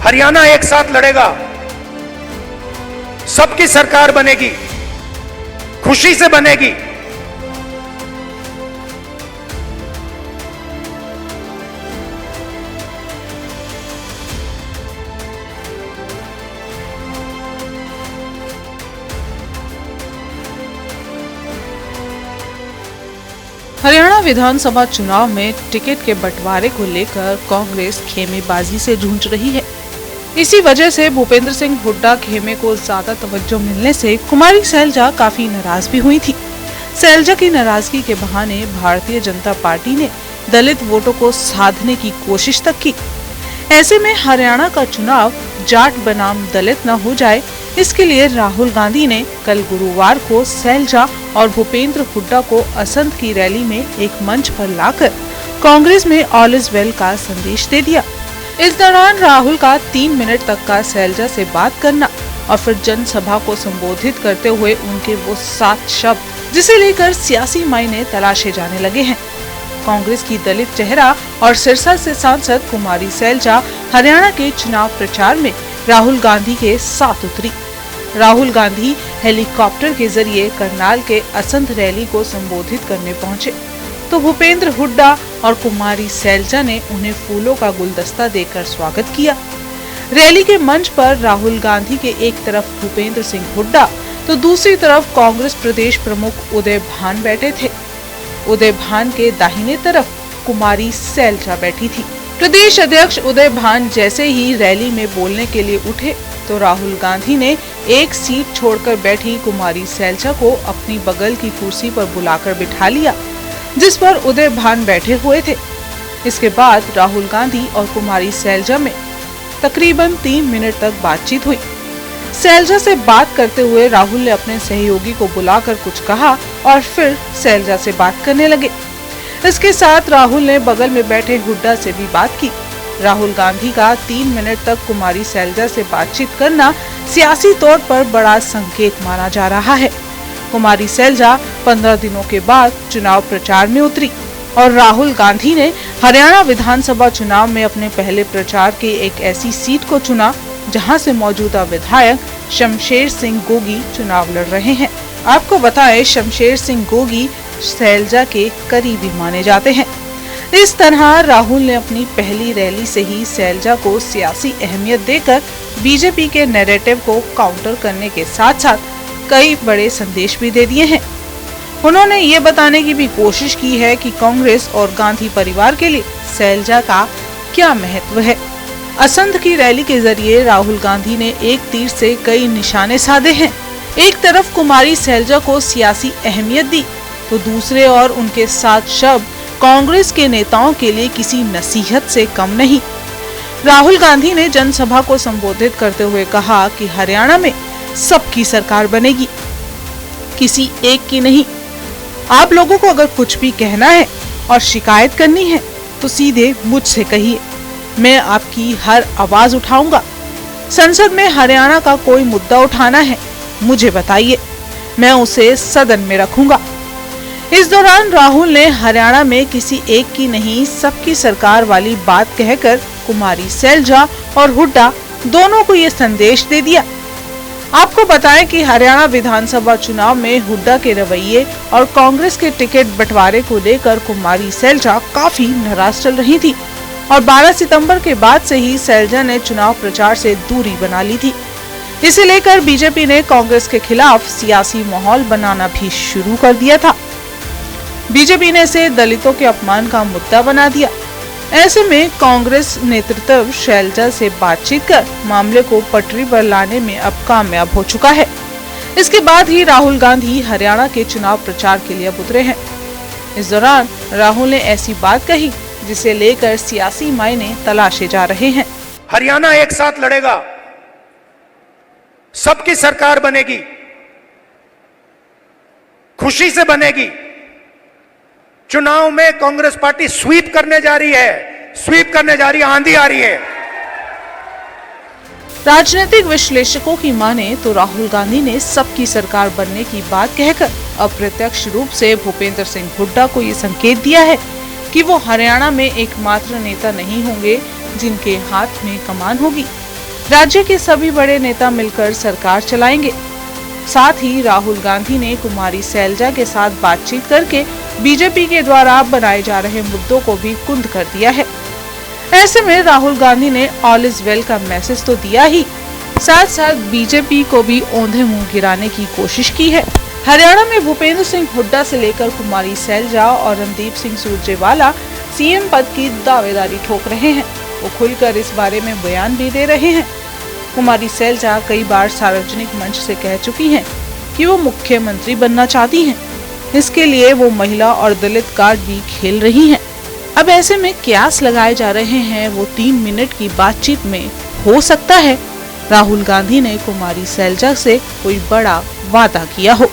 हरियाणा एक साथ लड़ेगा, सबकी सरकार बनेगी, खुशी से बनेगी। हरियाणा विधानसभा चुनाव में टिकट के बंटवारे को लेकर कांग्रेस खेमेबाजी से जूझ रही है। इसी वजह से भूपेंद्र सिंह हुड्डा खेमे को ज्यादा तवज्जो मिलने से कुमारी सैलजा काफी नाराज भी हुई थी। सैलजा की नाराजगी के बहाने भारतीय जनता पार्टी ने दलित वोटों को साधने की कोशिश तक की। ऐसे में हरियाणा का चुनाव जाट बनाम दलित न हो जाए, इसके लिए राहुल गांधी ने कल गुरुवार को सैलजा और भूपेंद्र हुड्डा को असंध की रैली में एक मंच पर लाकर कांग्रेस में ऑल इज वेल का संदेश दे दिया। इस दौरान राहुल का 3 मिनट तक का सैलजा से बात करना और फिर जनसभा को संबोधित करते हुए उनके वो 7 शब्द जिसे लेकर सियासी मायने तलाशे जाने लगे हैं। कांग्रेस की दलित चेहरा और सिरसा से सांसद कुमारी सैलजा हरियाणा के चुनाव प्रचार में राहुल गांधी के साथ उतरी। राहुल गांधी हेलीकॉप्टर के जरिए करनाल के असंध रैली को संबोधित करने पहुंचे, तो भूपेंद्र हुड्डा और कुमारी सैलजा ने उन्हें फूलों का गुलदस्ता देकर स्वागत किया। रैली के मंच पर राहुल गांधी के एक तरफ भूपेंद्र सिंह हुड्डा तो दूसरी तरफ कांग्रेस प्रदेश प्रमुख उदय भान बैठे थे। उदय भान के दाहिने तरफ कुमारी सैलजा बैठी थी। प्रदेश अध्यक्ष उदय भान जैसे ही रैली में बोलने के लिए उठे तो राहुल गांधी ने एक सीट छोड़कर बैठी कुमारी सैलजा को अपनी बगल की कुर्सी पर बुलाकर बिठा लिया, जिस पर उदय भान बैठे हुए थे। इसके बाद राहुल गांधी और कुमारी सैलजा में तकरीबन 3 मिनट तक बातचीत हुई। सैलजा से बात करते हुए राहुल ने अपने सहयोगी को बुलाकर कुछ कहा और फिर सैलजा से बात करने लगे। इसके साथ राहुल ने बगल में बैठे हुड्डा से भी बात की। राहुल गांधी का 3 मिनट तक कुमारी सैलजा से बातचीत करना सियासी तौर पर बड़ा संकेत माना जा रहा है। कुमारी सैलजा 15 दिनों के बाद चुनाव प्रचार में उतरी और राहुल गांधी ने हरियाणा विधानसभा चुनाव में अपने पहले प्रचार की एक ऐसी सीट को चुना जहां से मौजूदा विधायक शमशेर सिंह गोगी चुनाव लड़ रहे हैं। आपको बताएं, शमशेर सिंह गोगी सैलजा के करीबी माने जाते हैं। इस तरह राहुल ने अपनी पहली रैली से ही सैलजा को सियासी अहमियत देकर बीजेपी के नैरेटिव को काउंटर करने के साथ साथ कई बड़े संदेश भी दे दिए हैं। उन्होंने ये बताने की भी कोशिश की है कि कांग्रेस और गांधी परिवार के लिए सैलजा का क्या महत्व है। असंध की रैली के जरिए राहुल गांधी ने एक तीर से कई निशाने साधे हैं। एक तरफ कुमारी सैलजा को सियासी अहमियत दी तो दूसरे और उनके 7 शब्द कांग्रेस के नेताओं के लिए किसी नसीहत से कम नहीं। राहुल गांधी ने जनसभा को संबोधित करते हुए कहा कि हरियाणा में सबकी सरकार बनेगी, किसी एक की नहीं। आप लोगों को अगर कुछ भी कहना है और शिकायत करनी है तो सीधे मुझसे कहिए, मैं आपकी हर आवाज उठाऊंगा। संसद में हरियाणा का कोई मुद्दा उठाना है, मुझे बताइए, मैं उसे सदन में रखूंगा। इस दौरान राहुल ने हरियाणा में किसी एक की नहीं सबकी सरकार वाली बात कहकर कुमारी सैलजा और हुड्डा दोनों को ये संदेश दे दिया। आपको बताएं कि हरियाणा विधानसभा चुनाव में हुड्डा के रवैये और कांग्रेस के टिकट बंटवारे को लेकर कुमारी सैलजा काफी नाराज चल रही थी और 12 सितंबर के बाद से ही सैलजा ने चुनाव प्रचार से दूरी बना ली थी। इसे लेकर बीजेपी ने कांग्रेस के खिलाफ सियासी माहौल बनाना भी शुरू कर दिया था। बीजेपी ने इसे दलितों के अपमान का मुद्दा बना दिया। ऐसे में कांग्रेस नेतृत्व सैलजा से बातचीत कर मामले को पटरी पर लाने में अब कामयाब हो चुका है। इसके बाद ही राहुल गांधी हरियाणा के चुनाव प्रचार के लिए अब उतरे हैं। इस दौरान राहुल ने ऐसी बात कही जिसे लेकर सियासी मायने तलाशे जा रहे हैं। हरियाणा एक साथ लड़ेगा, सबकी सरकार बनेगी, खुशी से बनेगी। चुनाव में कांग्रेस पार्टी स्वीप करने जा रही है, आंधी आ रही है। राजनीतिक विश्लेषकों की माने तो राहुल गांधी ने सबकी सरकार बनने की बात कहकर अप्रत्यक्ष रूप से भूपेंद्र सिंह हुड्डा को ये संकेत दिया है कि वो हरियाणा में एकमात्र नेता नहीं होंगे जिनके हाथ में कमान होगी। राज्य के सभी बड़े नेता मिलकर सरकार चलाएंगे। साथ ही राहुल गांधी ने कुमारी सैलजा के साथ बातचीत करके बीजेपी के द्वारा बनाए जा रहे मुद्दों को भी कुंद कर दिया है। ऐसे में राहुल गांधी ने ऑल इज वेल का मैसेज तो दिया ही, साथ साथ बीजेपी को भी औंधे मुंह गिराने की कोशिश की है। हरियाणा में भूपेंद्र सिंह हुड्डा से लेकर कुमारी सैलजा और रणदीप सिंह सुरजेवाला सीएम पद की दावेदारी ठोक रहे हैं। वो खुलकर इस बारे में बयान भी दे रहे हैं। कुमारी सैलजा कई बार सार्वजनिक मंच से कह चुकी हैं कि वो मुख्यमंत्री बनना चाहती हैं। इसके लिए वो महिला और दलित कार्ड भी खेल रही हैं। अब ऐसे में कयास लगाए जा रहे हैं वो 3 मिनट की बातचीत में हो सकता है राहुल गांधी ने कुमारी सैलजा से कोई बड़ा वादा किया हो।